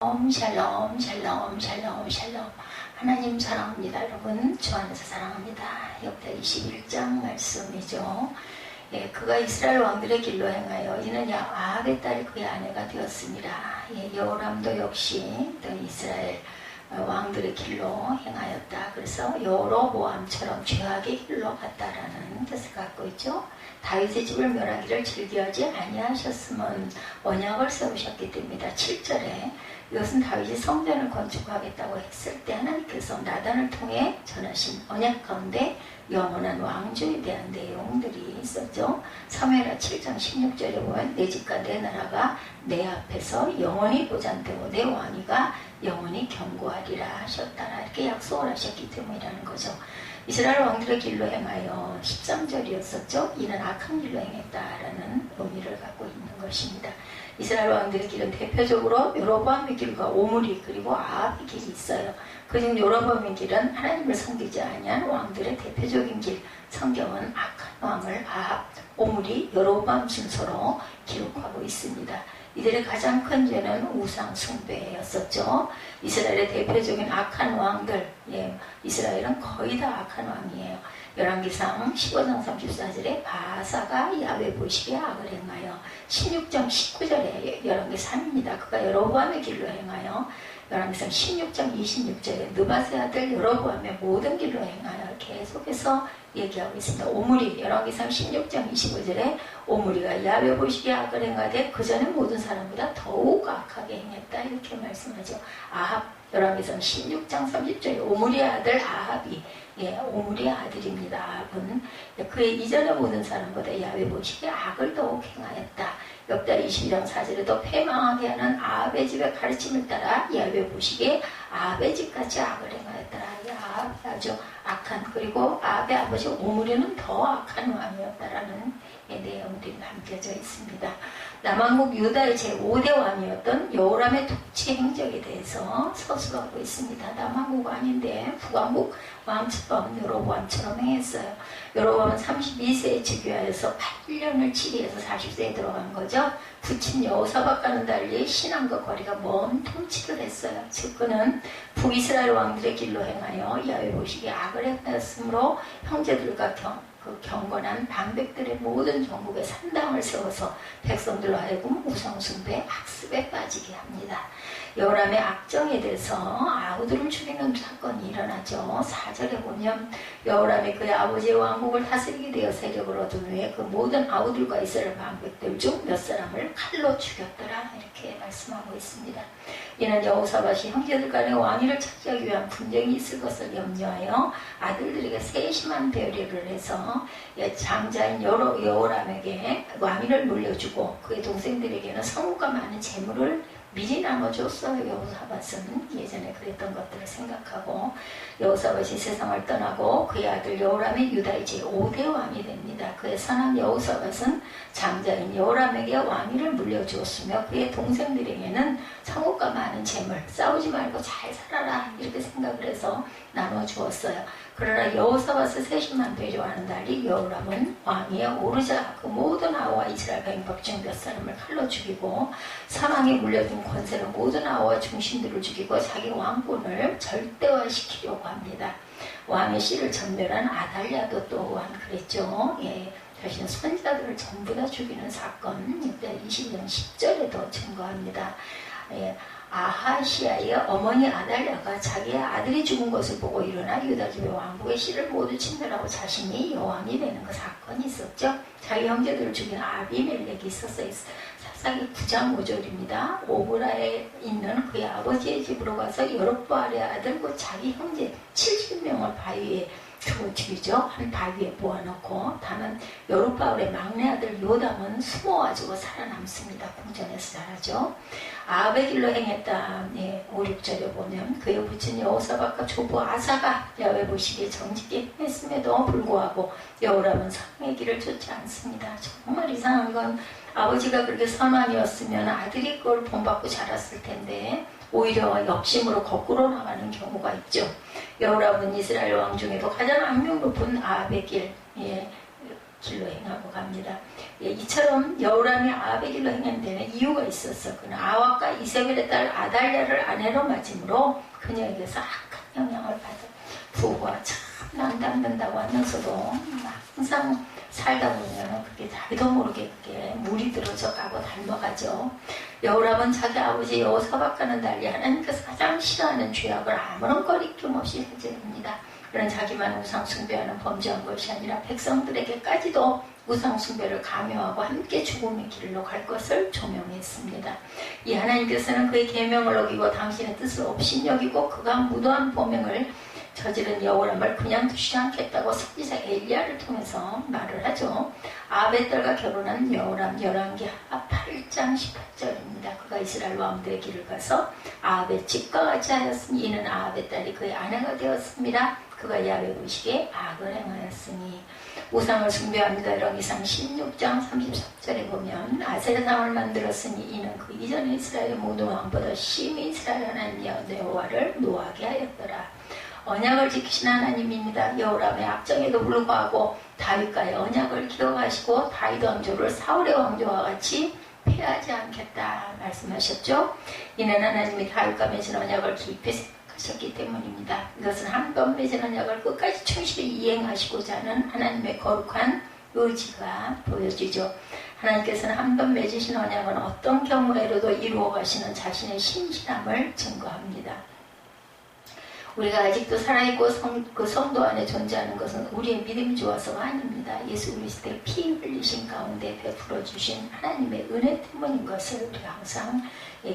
샬롬 샬롬 샬롬 샬롬. 하나님 사랑합니다. 여러분 주 안에서 사랑합니다. 역대 21장 말씀이죠. 그가 이스라엘 왕들의 길로 행하여 이는 아합의 딸 그의 아내가 되었습니다. 여호람도 역시 또 이스라엘 왕들의 길로 행하였다. 그래서 여로보암처럼 죄악의 길로 갔다라는 뜻을 갖고 있죠. 다윗의 집을 멸하기를 즐겨하지 아니하셨으면 언약을 세우셨기 때문이다. 7절에 이것은 다윗이 성전을 건축하겠다고 했을 때 하나님께서 나단을 통해 전하신 언약 가운데 영원한 왕조에 대한 내용들이 있었죠. 사무엘하 7장 16절에 보면 내 집과 내 나라가 내 앞에서 영원히 보장되고 내 왕위가 영원히 견고하리라 하셨다라 이렇게 약속을 하셨기 때문이라는 거죠. 이스라엘 왕들의 길로 행하여 13절이었었죠. 이는 악한 길로 행했다라는 의미를 갖고 있는 것입니다. 이스라엘 왕들의 길은 대표적으로 여로보암의 길과 오므리 그리고 아합의 길이 있어요. 그중 여로보암의 길은 하나님을 섬기지 아니한 왕들의 대표적인 길. 성경은 악한 왕을 아합, 오므리, 여로보암 순서로 기록하고 있습니다. 이들의 가장 큰 죄는 우상 숭배였었죠. 이스라엘의 대표적인 악한 왕들, 이스라엘은 거의 다 악한 왕이에요. 열왕기상 15장 34절에 바사가 야훼 보시기에 악을 행하여 16장 19절에 열왕기 3입니다. 그가 여로보암의 길로 행하여 열왕기상 16장 26절에 느바세 아들 여로보암의 모든 길로 행하여 계속해서 얘기하고 있습니다. 오므리 열왕기상 16장 25절에 오므리가 야훼 보시기에 악을 행하되 그 전에 모든 사람보다 더욱 악하게 행했다 이렇게 말씀하죠. 아합 열왕기상 16장 30절에 오므리의 아들 아합이 오므리의 아들입니다. 아합은 그의 이전에 모든 사람보다 야훼 보시기에 악을 더욱 행하였다. 역대 22장 4절에도 패망하게 하는 아합의 집의 가르침을 따라 야훼 보시기에 아합의 집같이 악을 행하였더라. 아합이 아주 악한, 그리고 아합의 아버지 오므리는 더 악한 왕이었다라는 내용들이 담겨져 있습니다. 남왕국 유다의 제5대 왕이었던 여호람의 통치 행적에 대해서 서술하고 있습니다. 남왕국 왕인데 북왕국 왕처럼 여로보암처럼 행했어요. 여로보암은 32세에 즉위하여서 8년을 치리해서 40세에 들어간 거죠. 부친 여호사밧과는 달리 신앙과 거리가 먼 통치를 했어요. 즉 그는 북이스라엘 왕들의 길로 행하여 야훼 보시기에 악을 행하였으므로 형제들과 경건한 방백들의 모든 전국에 산당을 세워서 백성들로 하여금 우상숭배 학습에 빠지게 합니다. 여호람의 악정에 대해서 아우들을 죽이는 사건이 일어나죠. 4절에 보면 여호람이 그의 아버지의 왕국을 다스리게 되어 세력을 얻은 후에 그 모든 아우들과 이스라엘 방백들 중 몇 사람을 칼로 죽였더라 이렇게 말씀하고 있습니다. 이는 여호사밧이 형제들 간의 왕위를 차지하기 위한 분쟁이 있을 것을 염려하여 아들들에게 세심한 배려를 해서 장자인 여호람에게 왕위를 물려주고 그의 동생들에게는 성우가 많은 재물을 미리 나눠줬어요. 여호사밧은 예전에 그랬던 것들을 생각하고 여호사밧이 세상을 떠나고 그의 아들 여호람이 유다의 제5대 왕이 됩니다. 그의 선한 여호사밧은 장자인 여호람에게 왕위를 물려주었으며 그의 동생들에게는 성우가 많은 재물, 싸우지 말고 잘 살아라 이렇게 생각을 해서 나눠주었어요. 그러나 여호사밧을 세심한 배려와는 달리 여호람은 왕위에 오르자 그 모든 아우와 이스라엘 백성 중 몇 사람을 칼로 죽이고 사망에 물려준 권세로 모든 아우와 중심들을 죽이고 자기 왕권을 절대화시키려고 합니다. 왕의 씨를 전멸한 아달랴도 또한 그랬죠. 자신의 손자들을 전부 다 죽이는 사건 20년 10절에도 증거합니다. 아하시아의 어머니 아달랴가 자기의 아들이 죽은 것을 보고 일어나 유다집의 왕국의 씨를 모두 침멸하고 자신이 여왕이 되는 그 사건이 있었죠. 자기 형제들을 죽인 아비멜렉이 있었어요. 사사기 9장 5절입니다. 오브라에 있는 그의 아버지의 집으로 가서 여룹바알의 아들 그 자기 형제 70명을 바위에 죽이죠. 한 바위에 모아놓고 다만 여룹바알의 막내 아들 요담은 숨어가지고 살아남습니다. 궁전에서 자라죠. 아합의 길로 행했다. 5, 6절에 보면 그의 부친 여호사밧과 조부 아사가 야훼 보시기에 정직히 했음에도 불구하고 여호람은 사랑의 길을 쫓지 않습니다. 정말 이상한 건 아버지가 그렇게 선왕이었으면 아들이 그걸 본받고 자랐을 텐데 오히려 욕심으로 거꾸로 나가는 경우가 있죠. 여호람은 이스라엘 왕 중에도 가장 악명 높은 아합의 길로 행하고 갑니다. 이처럼 여호람이 아합의 길로 행한 데는 이유가 있었어. 그는 아합과 이세벨의 딸 아달랴를 아내로 맞음으로 그녀에게서 악한 영향을 받아 부부가 참 난담된다고 하면서도 항상 살다 보면 그게 자기도 모르게 그게 물이 들어져 가고 닮아가죠. 여호람은 자기 아버지 여호사밧과는 달리 하나님께서 가장 싫어하는 죄악을 아무런 거리낌 없이 저질합니다. 그는 자기만 우상 숭배하는 범죄한 것이 아니라 백성들에게까지도 우상 숭배를 강요하고 함께 죽음의 길로 갈 것을 조명했습니다. 이 하나님께서는 그의 계명을 어기고 당신의 뜻을 업신여기고 그가 무도한 범행을 저지른 여호람을 그냥 두시지 않겠다고 선지자 엘리야를 통해서 말을 하죠. 아합의 딸과 결혼한 여호람 열왕기 8장 18절입니다. 그가 이스라엘 왕들의 길을 가서 아합의 집과 같이 하였으니 이는 아합의 딸이 그의 아내가 되었습니다. 그가 야훼 보시기에 악을 행하였으니 우상을 숭배합니다. 열왕기상 16장 33절에 보면 아세라상을 만들었으니 이는 그 이전에 이스라엘 모든 왕보다 심히 이스라엘 하나님 여호와를 노하게 하였더라. 언약을 지키신 하나님입니다. 여호람의 악정에도 불구하고 다윗과의 언약을 기억하시고 다윗 왕조를 사울의 왕조와 같이 패하지 않겠다 말씀하셨죠. 이는 하나님이 다윗과 맺은 언약을 깊이 생각하셨기 때문입니다. 이것은 한 번 맺은 언약을 끝까지 충실히 이행하시고자 하는 하나님의 거룩한 의지가 보여지죠. 하나님께서는 한 번 맺으신 언약은 어떤 경우에라도 이루어 가시는 자신의 신실함을 증거합니다. 우리가 아직도 살아있고 그 성도 안에 존재하는 것은 우리의 믿음이 좋아서가 아닙니다. 예수 그리스도의 피 흘리신 가운데 베풀어 주신 하나님의 은혜 때문인 것을 우리가 항상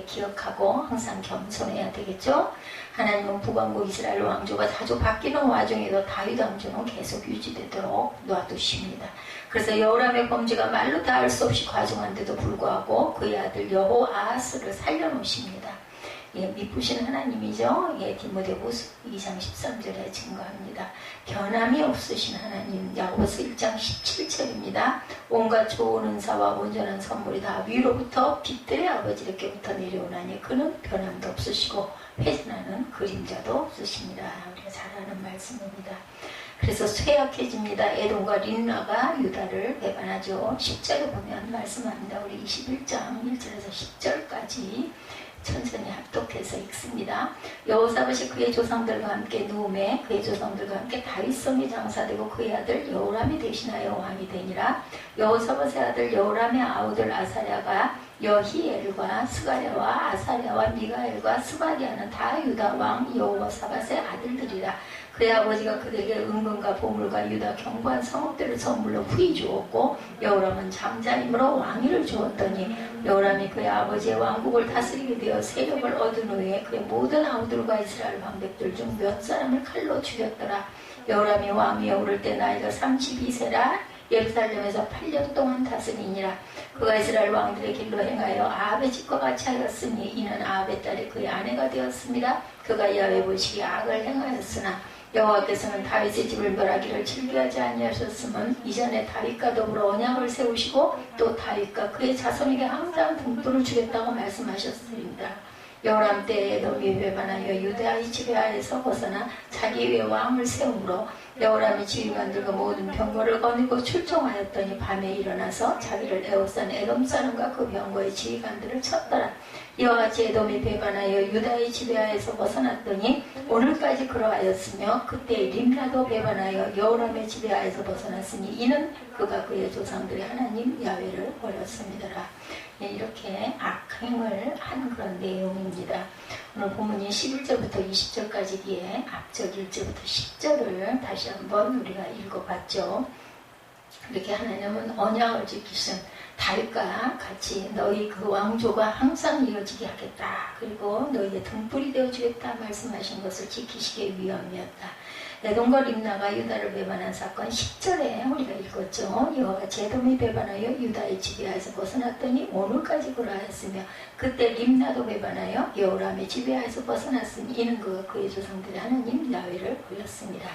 기억하고 항상 겸손해야 되겠죠. 하나님은 북왕국 이스라엘 왕조가 자주 바뀌는 와중에도 다윗 왕조는 계속 유지되도록 놔두십니다. 그래서 여호람의 범죄가 말로 다 할 수 없이 과중한데도 불구하고 그의 아들 여호아하스를 살려놓으십니다. 미쁘신 하나님이죠. 디모데후서 2장 13절에 증거합니다. 변함이 없으신 하나님. 야고보서 1장 17절입니다. 온갖 좋은 은사와 온전한 선물이 다 위로부터 빛들의 아버지께부터 내려오나니 그는 변함도 없으시고 회전하는 그림자도 없으십니다. 우리가 잘 아는 말씀입니다. 그래서 쇠약해집니다. 에돔과 림나가 유다를 배반하죠. 10절에 보면 말씀합니다. 우리 21장 1절에서 10절까지 천천히 합독해서 읽습니다. 여호사밧이 그의 조상들과 함께 누움에 그의 조상들과 함께 다윗성에 장사되고 그의 아들 여호람이 대신하여 왕이 되니라. 여호사밧의 아들 여호람의 아우들 아사랴가 여히엘과 스가랴와 아사랴와 미가엘과 스바디아는 다 유다 왕 여호사밧의 아들들이라. 그의 아버지가 그들에게 은금과 보물과 유다 견고한 성읍들을 선물로 후히 주었고 여호람은 장자임으로 왕위를 주었더니 여호람이 그의 아버지의 왕국을 다스리게 되어 세력을 얻은 후에 그의 모든 아우들과 이스라엘 방백들 중 몇 사람을 칼로 죽였더라. 여호람이 왕위에 오를 때 나이가 32세라 예루살렘에서 8년 동안 다스리니라. 그가 이스라엘 왕들의 길로 행하여 아합의 집과 같이 하였으니 이는 아합의 딸이 그의 아내가 되었습니다. 그가 야훼 보시기에 악을 행하였으나 여호와께서는 다윗의 집을 멸하기를 즐겨하지 아니하셨음은 이전에 다윗과 더불어 언약을 세우시고 또 다윗과 그의 자손에게 항상 등불을 주겠다고 말씀하셨습니다. 여호람 때에 에돔이 배반하여 유다의 지배하에서 벗어나 자기 위에 왕을 세우므로 여호람이 지휘관들과 모든 병거를 거느리고 출정하였더니 밤에 일어나서 자기를 에워싼 에돔 사람과 그 병거의 지휘관들을 쳤더라. 이와 같이 에돔이 배반하여 유다의 지배하에서 벗어났더니 오늘까지 그러하였으며 그때 림나도 배반하여 여호람의 지배하에서 벗어났으니 이는 그가 그의 조상들의 하나님 야훼를 버렸습니다. 이렇게 악행을 한 그런 내용입니다. 오늘 본문이 11절부터 20절까지기에 앞절 1절부터 10절을 다시 한번 우리가 읽어봤죠. 이렇게 하나님은 언약을 지키신 다윗과 같이 너희 그 왕조가 항상 이어지게 하겠다. 그리고 너희의 등불이 되어주겠다 말씀하신 것을 지키시기 위함이었다. 에돔과 림나가 유다를 배반한 사건 10절에 우리가 읽었죠. 이와 같이 에돔이 배반하여 유다의 지배하에서 벗어났더니 오늘까지 그러하였으며 그때 림나도 배반하여 여호람의 지배하에서 벗어났으니 이는 그가 그의 조상들의 하나님 야훼를 보였습니다.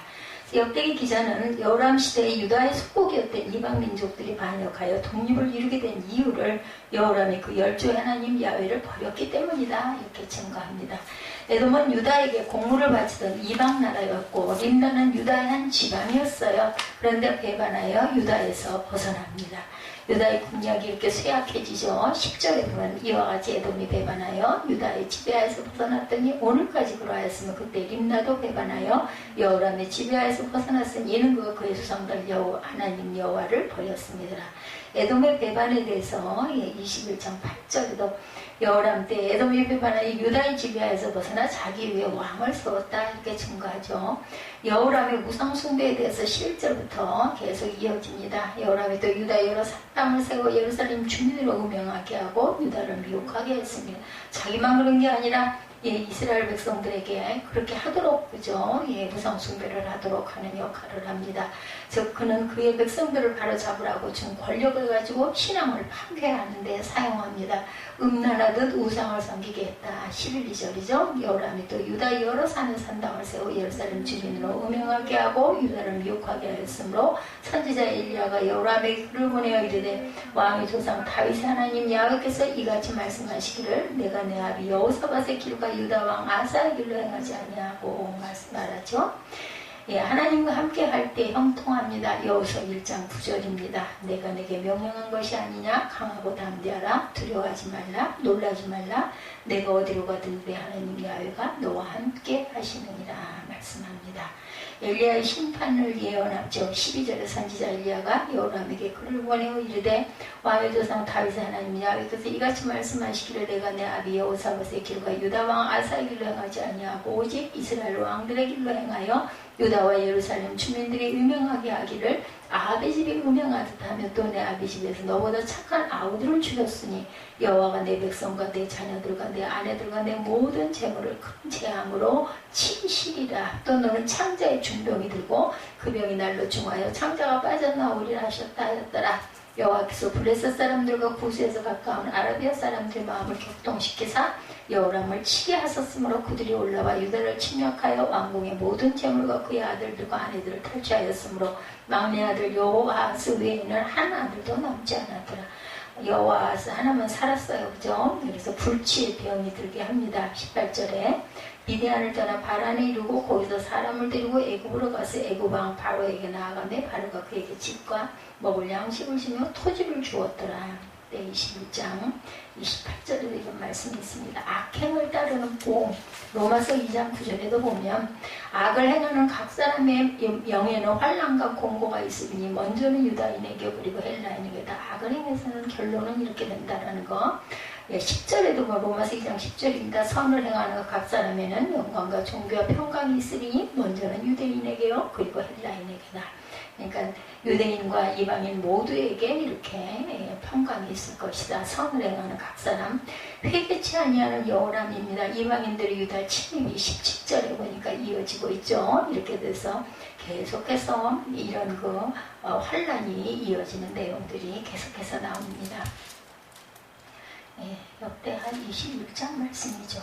역대기 기자는 여호람 시대에 유다의 속국이었던 이방 민족들이 반역하여 독립을 이루게 된 이유를 여호람이 그 열조의 하나님 야훼를 버렸기 때문이다 이렇게 증거합니다. 에돔은 유다에게 공물을 바치던 이방 나라였고 림나는 유다의 한 지방이었어요. 그런데 배반하여 유다에서 벗어납니다. 유다의 국력이 이렇게 쇠약해지죠. 10절에 보면 이와 같이 에돔이 배반하여 유다의 지배하에서 벗어났더니 오늘까지 그러하였으면 그때 림나도 배반하여 여호람의 지배하에서 벗어났으니 이는 그가 그의 조상들 하나님 여호와를 버렸습니다. 에돔의 배반에 대해서 21장 8절에도 여호람 때 에돔이 배반하여 유다의 지배하에서 벗어나 자기 위에 왕을 세웠다 이렇게 증거하죠. 여호람의 우상 숭배에 대해서 11절부터 계속 이어집니다. 여호람이 또 유다의 여러 산당을 세워 예루살렘 주민으로 음행하게 하고 유다를 미혹하게 했습니다. 자기만 그런 게 아니라 이스라엘 백성들에게 그렇게 하도록 그죠? 우상 숭배를 하도록 하는 역할을 합니다. 즉 그는 그의 백성들을 바로잡으라고 준 권력을 가지고 신앙을 파괴하는 데 사용합니다. 음란하듯 우상을 섬기게 했다. 11, 2절이죠. 여호람이 또 유다 여러 산에 산당을 세워 예루살렘 주민으로 음행하게 하고 유다를 미혹하게 하였으므로 선지자 엘리야가 여호람에게 글을 보내어 이르되 왕의 조상 다윗의 하나님 야훼께서 이같이 말씀하시기를 내가 내 아비 여호사밧의 길과 유다 왕 아사의 길로 행하지 아니하고 말하죠. 하나님과 함께 할 때 형통합니다. 여호수아 1장 9절입니다. 내가 내게 명령한 것이 아니냐 강하고 담대하라 두려워하지 말라 놀라지 말라 내가 어디로 가든 내 하나님 야훼가 너와 함께 하시느니라 말씀합니다. 엘리야의 심판을 예언하죠. 12절에 선지자 엘리야가 여호람에게 글을 보내어 이르되 왕의 조상 다윗의 하나님 야훼께서 이같이 말씀하시기를 내가 내 아비 여호사밧의 길과 유다 왕 아사의 길로 행하지 아니하고 오직 이스라엘 왕들의 길로 행하여 유다와 예루살렘 주민들이 유명하게 하기를 아합의 집이 유명하듯 하며 또 내 아비 집에서 너보다 착한 아우들을 죽였으니 여호와가 내 백성과 내 자녀들과 내 아내들과 내 모든 재물을 큰 재앙으로 치시리라. 또 너는 창자의 중병이 들고 그 병이 날로 중하여 창자가 빠져나오리라 하셨다 하였더라. 여호와께서 블레셋 사람들과 구스에서 가까운 아라비아 사람들의 마음을 격동시키사 여호람을 치게 하셨으므로 그들이 올라와 유다를 침략하여 왕궁의 모든 재물과 그의 아들들과 아내들을 탈취하였으므로 막내 아들 여호아하스 외에는 한 아들도 남지 않았더라. 여호아하스 하나만 살았어요. 그죠? 그래서 불치의 병이 들게 합니다. 18절에 미디안을 떠나 바란에 이르고 거기서 사람을 데리고 애굽으로 가서 애굽 왕 바로에게 나아가매 바로가 그에게 집과 먹을 양식을 주며 토지를 주었더라. 21장 28절에도 이런 말씀이 있습니다. 악행을 따르는 복, 로마서 2장 9절에도 보면 악을 행하는 각 사람의 영에는 환난과 공고가 있으니 먼저는 유다인에게 그리고 헬라인에게 다 악을 행해서는 결론은 이렇게 된다라는 거. 10절에도 로마서 2장 10절입니다. 선을 행하는 각 사람에는 영광과 존귀와 평강이 있으니 먼저는 유대인에게요 그리고 헬라인에게다. 그러니까 유대인과 이방인 모두에게 이렇게 평강이 있을 것이다. 선을 행하는 각 사람. 회개치 아니하는 여호람입니다. 이방인들의 유다 침입이 17절에 보니까 이어지고 있죠. 이렇게 돼서 계속해서 이런 환란이 이어지는 내용들이 계속해서 나옵니다. 역대하 21장 말씀이죠.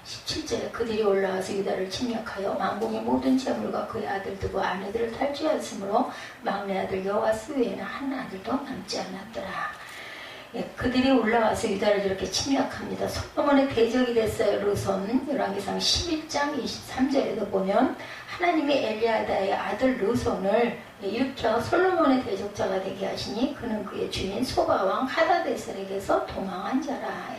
17절에 그들이 올라와서 유다를 침략하여 왕궁의 모든 재물과 그의 아들들과 아내들을 탈취하였으므로 막내 아들 여호아스 외에는 한 아들도 남지 않았더라. 그들이 올라와서 유다를 이렇게 침략합니다. 솔로몬의 대적이 됐어요. 르손 열왕기상 11장 23절에도 보면 하나님이 엘리아다의 아들 르손을 일으켜 솔로몬의 대적자가 되게 하시니 그는 그의 주인 소바왕 하다데셀에게서 도망한 자라.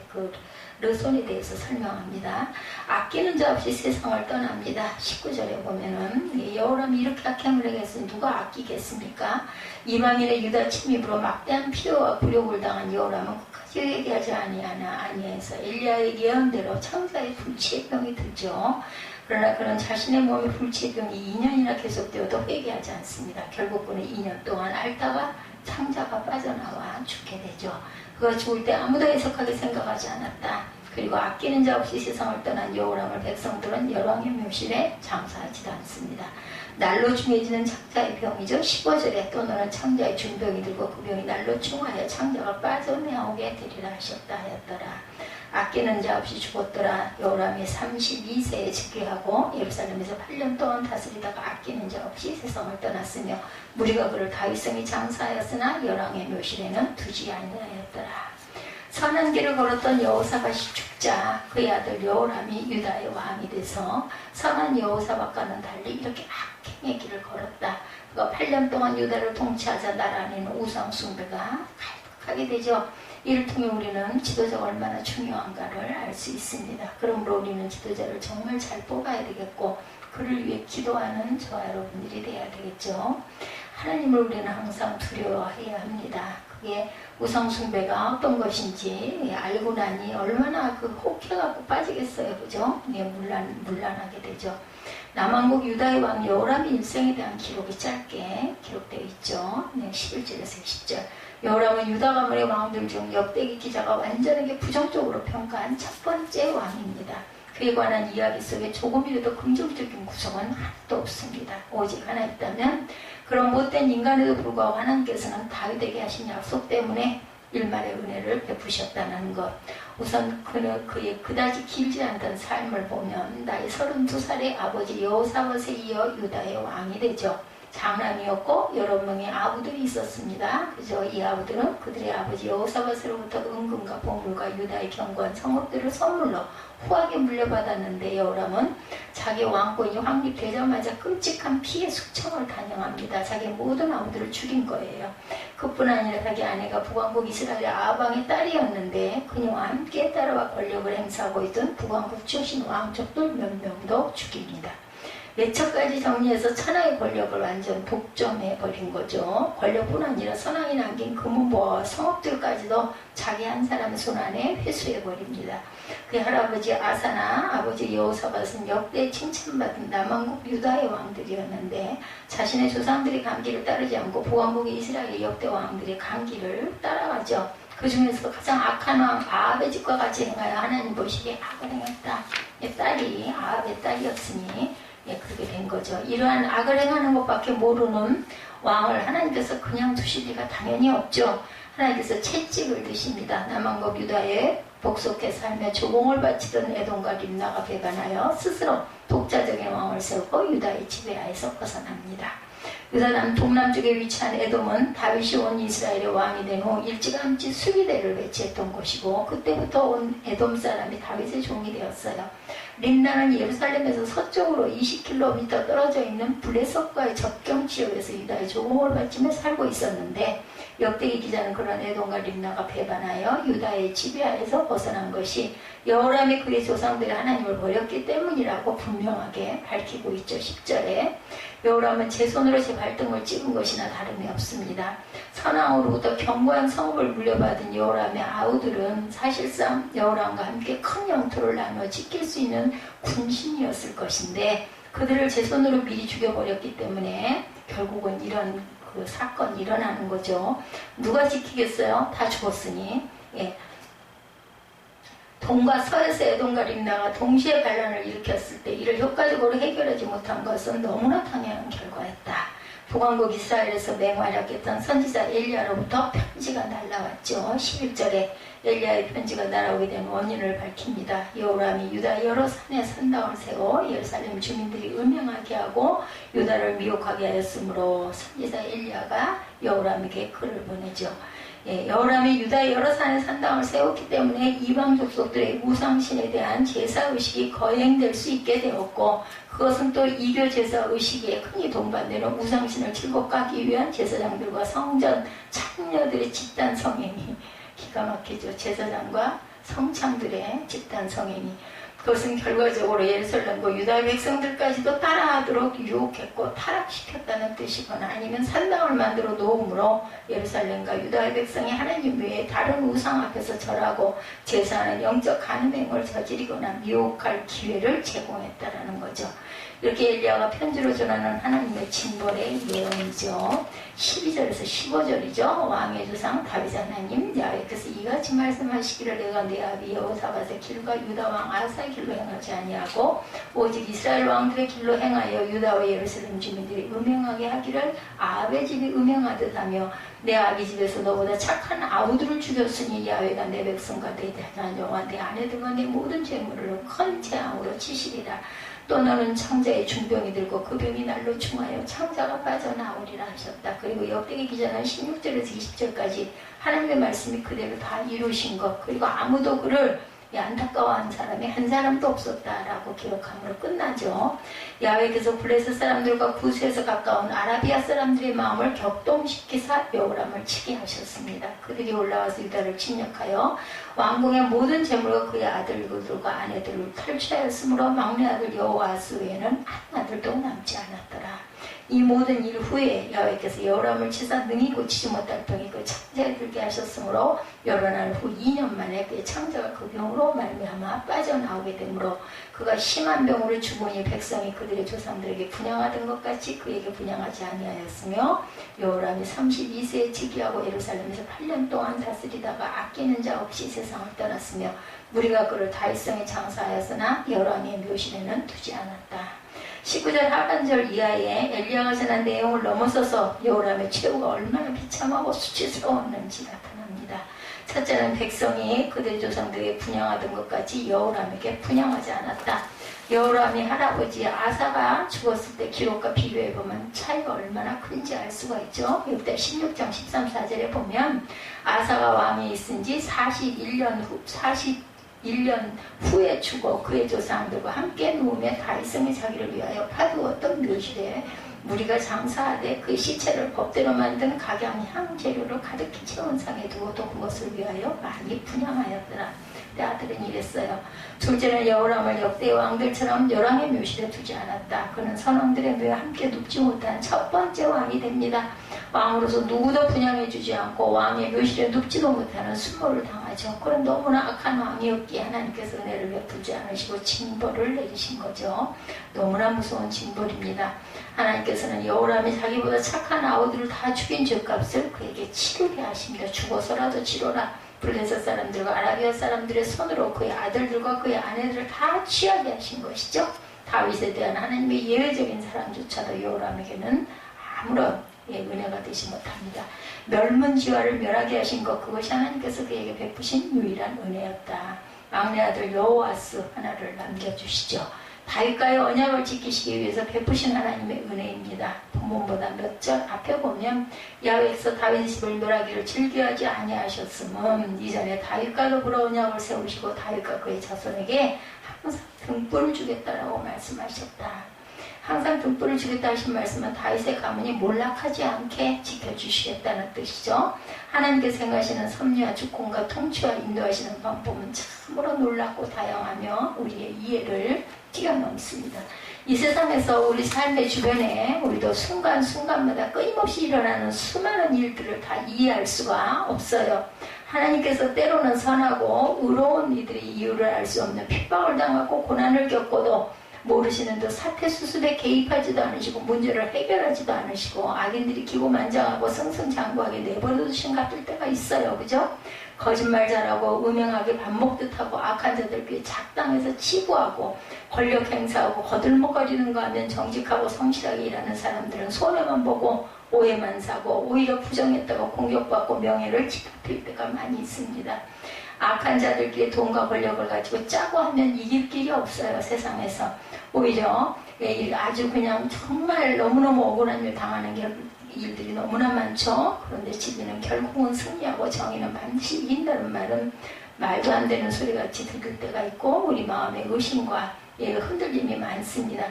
그 르손에 대해서 설명합니다. 아끼는 자 없이 세상을 떠납니다. 19절에 보면은 여호람이 이렇게 악행을 행했으니 누가 아끼겠습니까? 이방인의 유다 침입으로 막대한 피해와 굴욕을 당한 여호람은 끝까지 회개하지 아니해서 엘리야의 예언대로 창자의 불치의 병이 들죠. 그러나 그는 자신의 몸에 불치의 병이 2년이나 계속되어도 회개하지 않습니다. 결국 그는 2년 동안 앓다가 창자가 빠져나와 죽게 되죠. 그가 죽을 때 아무도 해석하게 생각하지 않았다. 그리고 아끼는 자 없이 세상을 떠난 여호람을 백성들은 열왕의 묘실에 장사하지도 않습니다. 날로 중해지는 창자의 병이죠. 15절에 또 너는 창자의 중병이 들고 그 병이 날로 중하여 창자가 빠져나오게 되리라 하셨다 하였더라. 아끼는 자 없이 죽었더라. 여호람이 32세에 즉위하고 예루살렘에서 8년 동안 다스리다가 아끼는 자 없이 세상을 떠났으며 무리가 그를 다윗성에 장사하였으나 열왕의 묘실에는 두지 아니하였더라. 선한 길을 걸었던 여호사밧이 죽자 그의 아들 여호람이 유다의 왕이 돼서 선한 여호사밧과는 달리 이렇게 악행의 길을 걸었다. 그가 8년 동안 유다를 통치하자 나라 안에는 우상 숭배가 가득하게 되죠. 이를 통해 우리는 지도자가 얼마나 중요한가를 알 수 있습니다. 그러므로 우리는 지도자를 정말 잘 뽑아야 되겠고 그를 위해 기도하는 저와 여러분들이 돼야 되겠죠. 하나님을 우리는 항상 두려워해야 합니다. 그게 우상 숭배가 어떤 것인지 알고 나니 얼마나 그 혹해갖고 빠지겠어요. 그죠? 문란하게 되죠. 남왕국 유다의 왕 여호람의 일생에 대한 기록이 짧게 기록되어 있죠. 11절에서 20절. 여호람은 유다 가문의 왕들 중 역대기 기자가 완전하게 부정적으로 평가한 첫 번째 왕입니다. 그에 관한 이야기 속에 조금이라도 긍정적인 구성은 하나도 없습니다. 오직 하나 있다면 그런 못된 인간에도 불구하고 하나님께서는 다윗에게 하신 약속 때문에 일말의 은혜를 베푸셨다는 것. 우선 그의 그다지 길지 않던 삶을 보면 나이 32살의 아버지 여호사밧에 이어 유다의 왕이 되죠. 장남이었고 여러 명의 아부들이 있었습니다. 그죠? 이 아부들은 그들의 아버지 여호사밧으로부터 은금과 보물과 유다의 견고한 성읍들을 선물로 후하게 물려받았는데 여호람은 자기 왕권이 확립되자마자 끔찍한 피해 숙청을 단행합니다. 자기 모든 아부들을 죽인 거예요. 그뿐 아니라 자기 아내가 북왕국 이스라엘의 아방의 딸이었는데 그녀와 함께 따라와 권력을 행사하고 있던 북왕국 출신 왕족들 몇 명도 죽입니다. 매처까지 정리해서 천하의 권력을 완전 독점해버린 거죠. 권력뿐 아니라 선왕이 남긴 금은보화와 성읍들까지도 자기 한 사람의 손안에 회수해버립니다. 그의 할아버지 아사나 아버지 여호사밧은 역대 칭찬받은 남왕국 유다의 왕들이었는데 자신의 조상들의 강기를 따르지 않고 북왕국의 이스라엘의 역대 왕들의 강기를 따라가죠. 그 중에서도 가장 악한 왕 아합의 집과 같이 행하여 하나님 보시기에 악을 행했다. 딸이 아합의 딸이었으니 그렇게 된 거죠. 이러한 악을 행하는 것밖에 모르는 왕을 하나님께서 그냥 두실 리가 당연히 없죠. 하나님께서 채찍을 드십니다. 남왕국 유다에 복속해 살며 조공을 바치던 에돔과 림나가 배반하여 스스로 독자적인 왕을 세우고 유다의 지배하에서 벗어납니다. 유다 동남쪽에 위치한 에돔은 다윗이 온 이스라엘의 왕이 된 후 일찌감치 수비대를 배치했던 곳이고 그때부터 온 에돔 사람이 다윗의 종이 되었어요. 림나는 예루살렘에서 서쪽으로 20km 떨어져 있는 블레셋과의 접경 지역에서 유다의 조공을 바치며 살고 있었는데 역대기 기자는 그런 에돔과 림나가 배반하여 유다의 지배하에서 벗어난 것이 여호람이 그의 조상들이 하나님을 버렸기 때문이라고 분명하게 밝히고 있죠. 10절에 여호람은 제 손으로 제 발등을 찍은 것이나 다름이 없습니다. 선왕으로부터 견고한 성읍을 물려받은 여호람의 아우들은 사실상 여호람과 함께 큰 영토를 나누어 지킬 수 있는 군신이었을 것인데 그들을 제 손으로 미리 죽여버렸기 때문에 결국은 이런 그 사건이 일어나는 거죠. 누가 지키겠어요? 다 죽었으니. 동과 서에서 에돔과 림나가 동시에 반란을 일으켰을 때 이를 효과적으로 해결하지 못한 것은 너무나 당연한 결과였다. 북왕국 이스라엘에서 맹활약했던 선지자 엘리야로부터 편지가 날라왔죠. 11절에 엘리야의 편지가 날아오게 된 원인을 밝힙니다. 여호람이 유다 여러 산에 산당을 세워 예루살렘 주민들이 음행하게 하고 유다를 미혹하게 하였으므로 선지자 엘리야가 여호람에게 글을 보내죠. 여호람이 유다의 여러 산에 산당을 세웠기 때문에 이방 족속들의 우상신에 대한 제사의식이 거행될 수 있게 되었고 그것은 또 이교 제사의식에 흔히 동반되는 우상신을 즐겁게 하기 위한 제사장들과 성전 참녀들의 집단 성행이 기가 막히죠. 제사장과 성창들의 집단 성행이 그것은 결과적으로 예루살렘과 유다의 백성들까지도 따라하도록 유혹했고 타락시켰다는 뜻이거나 아니면 산당을 만들어 놓음으로 예루살렘과 유다의 백성이 하나님 외에 다른 우상 앞에서 절하고 제사하는 영적 간음행을 저지르거나 미혹할 기회를 제공했다라는 거죠. 이렇게 엘리야가 편지로 전하는 하나님의 징벌의 예언이죠. 12절에서 15절이죠. 왕의 조상 다윗 하나님 야훼께서 이같이 말씀하시기를 내가 내 아비 여호사밧의 길과 유다 왕 아사의 길로 행하지 아니하고 오직 이스라엘 왕들의 길로 행하여 유다와 예루살렘 주민들이 음행하게 하기를 아합의 집이 음행하듯 하며 내 아비 집에서 너보다 착한 아우들을 죽였으니 야훼가 내 백성과 내 자녀와 내 아내들과 내 모든 재물을 큰 재앙으로 치시리라. 또 너는 창자의 중병이 들고 그 병이 날로 충하여 창자가 빠져나오리라 하셨다. 그리고 역대기 기자는 16절에서 20절까지 하나님의 말씀이 그대로 다 이루신 것 그리고 아무도 그를 이 안타까워한 사람이 한 사람도 없었다라고 기록함으로 끝나죠. 야훼께서 블레셋 사람들과 구스에서 가까운 아라비아 사람들의 마음을 격동시키사 여호람을 치게 하셨습니다. 그들이 올라와서 유다를 침략하여 왕궁의 모든 재물과 그의 아들들과 아내들을 탈취하였으므로 막내 아들 여호아스 외에는 한 아들도 남지 않았더라. 이 모든 일 후에 야훼께서 여호람을 치사 능히 고치지 못할 병이 그 창자에 들게 하셨으므로 여러 날 후 2년 만에 그의 창자가 그 병으로 말미암아 빠져나오게 되므로 그가 심한 병으로 죽으니 백성이 그들의 조상들에게 분양하던 것 같이 그에게 분양하지 아니하였으며 여호람이 32세에 즉위하고 예루살렘에서 8년 동안 다스리다가 아끼는 자 없이 세상을 떠났으며 무리가 그를 다윗성에 장사하였으나 여호람의 묘실에는 두지 않았다. 19절 하반절 이하에 엘리야가 전한 내용을 넘어서서 여호람의 최후가 얼마나 비참하고 수치스러웠는지 나타납니다. 첫째는 백성이 그들의 조상들에게 분양하던 것 같이 여호람에게 분양하지 않았다. 여호람이 할아버지 아사가 죽었을 때 기록과 비교해보면 차이가 얼마나 큰지 알 수가 있죠. 욥기 16장 13, 14절에 보면 아사가 왕에 있은 지 41년 후에 죽어 그의 조상들과 함께 누우며 다윗성의 자기를 위하여 파두었던 묘실에 무리가 장사하되 그 시체를 법대로 만든 각양향 재료로 가득히 채운 상에 두어도 그것을 위하여 많이 분양하였더라. 내 아들은 이랬어요. 둘째는 여호람을 역대 왕들처럼 열왕의 묘실에 두지 않았다. 그는 선왕들의 묘에 함께 눕지 못한 첫 번째 왕이 됩니다. 왕으로서 누구도 분양해주지 않고 왕의 묘실에 눕지도 못하는 수모를 당하죠. 그런 너무나 악한 왕이었기에 하나님께서 은혜를 베풀지 않으시고 징벌을 내리신 거죠. 너무나 무서운 징벌입니다. 하나님께서는 여호람이 자기보다 착한 아우들을 다 죽인 죄값을 그에게 치르게 하십니다. 죽어서라도 치러라. 블레셋 사람들과 아라비아 사람들의 손으로 그의 아들들과 그의 아내들을 다 취하게 하신 것이죠. 다윗에 대한 하나님의 예외적인 사랑조차도 여호람에게는 아무런 은혜가 되지 못합니다. 멸문지화를 멸하게 하신 것, 그것이 하나님께서 그에게 베푸신 유일한 은혜였다. 막내 아들 여호아스 하나를 남겨주시죠. 다윗과의 언약을 지키시기 위해서 베푸신 하나님의 은혜입니다. 본문보다 몇 절 앞에 보면 야훼께서 다윗의 집을 멸하기를 즐겨하지 아니하셨음은 이전에 다윗과 더불어 언약을 세우시고 다윗과 그의 자손에게 항상 등불을 주겠다라고 말씀하셨다. 항상 등불을 주겠다 하신 말씀은 다윗의 가문이 몰락하지 않게 지켜주시겠다는 뜻이죠. 하나님께서 생각하시는 섭리와 주권과 통치와 인도하시는 방법은 참으로 놀랍고 다양하며 우리의 이해를 뛰어넘습니다. 이 세상에서 우리 삶의 주변에 우리도 순간순간마다 끊임없이 일어나는 수많은 일들을 다 이해할 수가 없어요. 하나님께서 때로는 선하고 의로운 이들이 이유를 알 수 없는 핍박을 당하고 고난을 겪고도 모르시는 듯 사태 수습에 개입하지도 않으시고 문제를 해결하지도 않으시고 악인들이 기고만장하고 승승장구하게 내버려 두신 같을 때가 있어요. 그죠? 거짓말 잘하고 음행하게 밥 먹듯 하고 악한 자들끼리 작당해서 치부하고 권력 행사하고 거들먹거리는 거 하면 정직하고 성실하게 일하는 사람들은 손해만 보고 오해만 사고 오히려 부정했다가 공격받고 명예를 짓밟힐 때가 많이 있습니다. 악한 자들끼리 돈과 권력을 가지고 짜고 하면 이길 길이 없어요. 세상에서. 오히려 아주 그냥 정말 너무너무 억울한 일 당하는 일들이 너무나 많죠. 그런데 진리는 결국은 승리하고 정의는 반드시 이긴다는 말은 말도 안 되는 소리같이 들릴 때가 있고 우리 마음의 의심과 흔들림이 많습니다.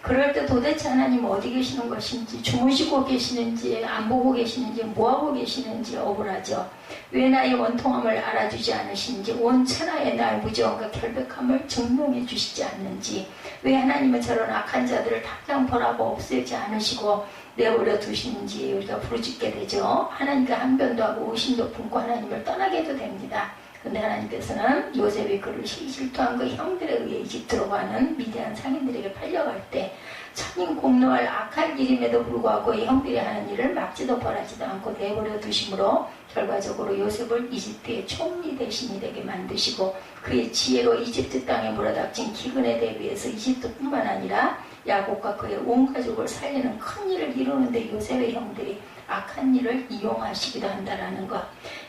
그럴 때 도대체 하나님 어디 계시는 것인지, 주무시고 계시는지, 안 보고 계시는지, 뭐하고 계시는지 억울하죠. 왜 나의 원통함을 알아주지 않으시는지, 온 천하에 나의 무지함과 결백함을 증명해 주시지 않는지, 왜 하나님은 저런 악한 자들을 당장 벌하고 없애지 않으시고 내버려 두시는지 우리가 부르짖게 되죠. 하나님과 항변도 하고 의심도 품고 하나님을 떠나게 해도 됩니다. 근데 하나님께서는 요셉이 그를 실토한 그 형들에 의해 이집트로 가는 미디안 상인들에게 팔려갈 때 천인공노할 악한 일임에도 불구하고 이 형들이 하는 일을 막지도 벌하지도 않고 내버려 두심으로 결과적으로 요셉을 이집트의 총리 대신이 되게 만드시고 그의 지혜로 이집트 땅에 몰아닥친 기근에 대비해서 이집트뿐만 아니라 야곱과 그의 온 가족을 살리는 큰 일을 이루는데 요셉의 형들이 악한 일을 이용하시기도 한다라는 것.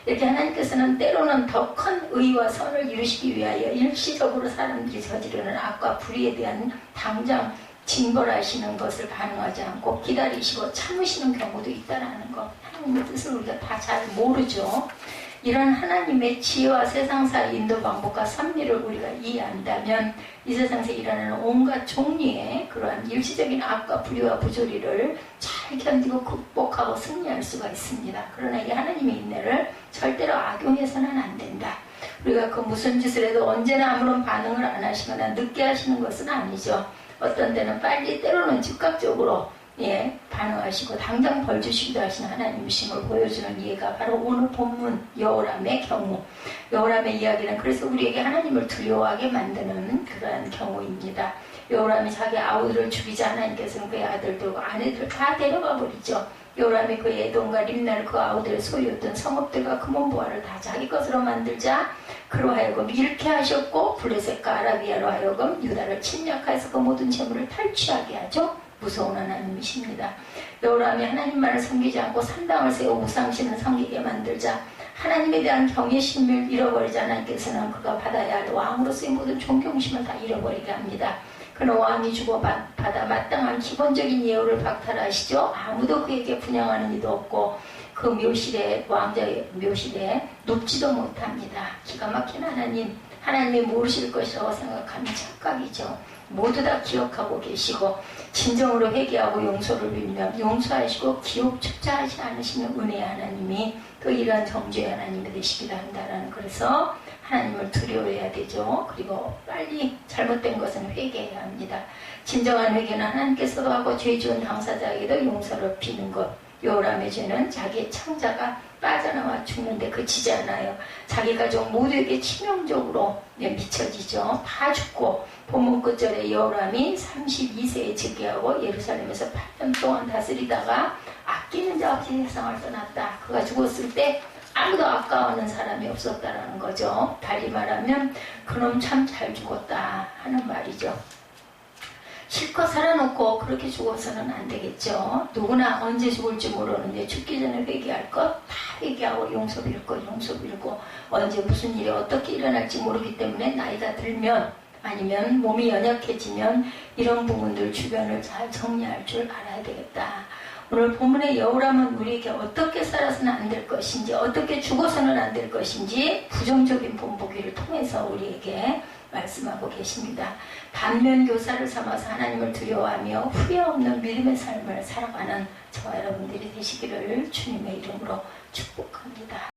이렇게 하나님께서는 때로는 더 큰 의와 선을 이루시기 위하여 일시적으로 사람들이 저지르는 악과 불의에 대한 당장 징벌하시는 것을 반응하지 않고 기다리시고 참으시는 경우도 있다라는 것. 하나님의 뜻을 우리가 다 잘 모르죠. 이런 하나님의 지혜와 세상사의 인도 방법과 섭리를 우리가 이해한다면 이 세상에서 일어나는 온갖 종류의 그러한 일시적인 악과 불의와 부조리를 잘 견디고 극복하고 승리할 수가 있습니다. 그러나 이 하나님의 인내를 절대로 악용해서는 안 된다. 우리가 그 무슨 짓을 해도 언제나 아무런 반응을 안 하시거나 늦게 하시는 것은 아니죠. 어떤 때는 빨리, 때로는 즉각적으로 반응하시고 당장 벌 주시기도 하시는 하나님이심을 보여주는 예가 바로 오늘 본문 여호람의 경우. 여호람의 이야기는 그래서 우리에게 하나님을 두려워하게 만드는 그러한 경우입니다. 여호람이 자기 아우들을 죽이자 하나님께서는 그의 아들들과 아내들 다 데려가 버리죠. 여호람이 그의 에돔과 림나를 그 아우들의 소유였던 성읍들과 금원보화를 다 자기 것으로 만들자 그로 하여금 잃게 하셨고 블레셋과 아라비아로 하여금 유다를 침략해서 그 모든 재물을 탈취하게 하죠. 무서운 하나님이십니다. 여호람이 하나님만을 섬기지 않고 산당을 세워 우상신을 섬기게 만들자 하나님에 대한 경외심을 잃어버리자 하나님께서는 그가 받아야 할 왕으로서의 모든 존경심을 다 잃어버리게 합니다. 그는 왕이 주고받아 마땅한 기본적인 예우를 박탈하시죠. 아무도 그에게 분양하는 이도 없고 그 묘실에 왕자의 묘실에 눕지도 못합니다. 기가 막힌 하나님이 모르실 것이라고 생각하는 착각이죠. 모두 다 기억하고 계시고 진정으로 회개하고 용서를 빌면 용서하시고 기억 축자하지 않으시는 은혜의 하나님이 또 이러한 정죄의 하나님이 되시기도 한다라는. 그래서 하나님을 두려워해야 되죠. 그리고 빨리 잘못된 것은 회개해야 합니다. 진정한 회개는 하나님께서도 하고 죄 지은 당사자에게도 용서를 비는 것. 여호람의 죄는 자기의 창자가 빠져나와 죽는데 그치지 않아요. 자기 가족 모두에게 치명적으로 미쳐지죠. 다 죽고 본문 끝절에 여호람이 32세에 즉위하고 예루살렘에서 8년 동안 다스리다가 아끼는 자 없이 세상을 떠났다. 그가 죽었을 때 아무도 아까워하는 사람이 없었다라는 거죠. 달리 말하면 그놈 참 잘 죽었다 하는 말이죠. 실컷 살아놓고 그렇게 죽어서는 안 되겠죠. 누구나 언제 죽을지 모르는데 죽기 전에 회개할 것 다 회개하고 용서 빌 것 용서 빌고 언제 무슨 일이 어떻게 일어날지 모르기 때문에 나이가 들면 아니면 몸이 연약해지면 이런 부분들 주변을 잘 정리할 줄 알아야 되겠다. 오늘 본문의 여호람은 우리에게 어떻게 살아서는 안 될 것인지 어떻게 죽어서는 안 될 것인지 부정적인 본보기를 통해서 우리에게 말씀하고 계십니다. 반면 교사를 삼아서 하나님을 두려워하며 후회 없는 믿음의 삶을 살아가는 저와 여러분들이 되시기를 주님의 이름으로 축복합니다.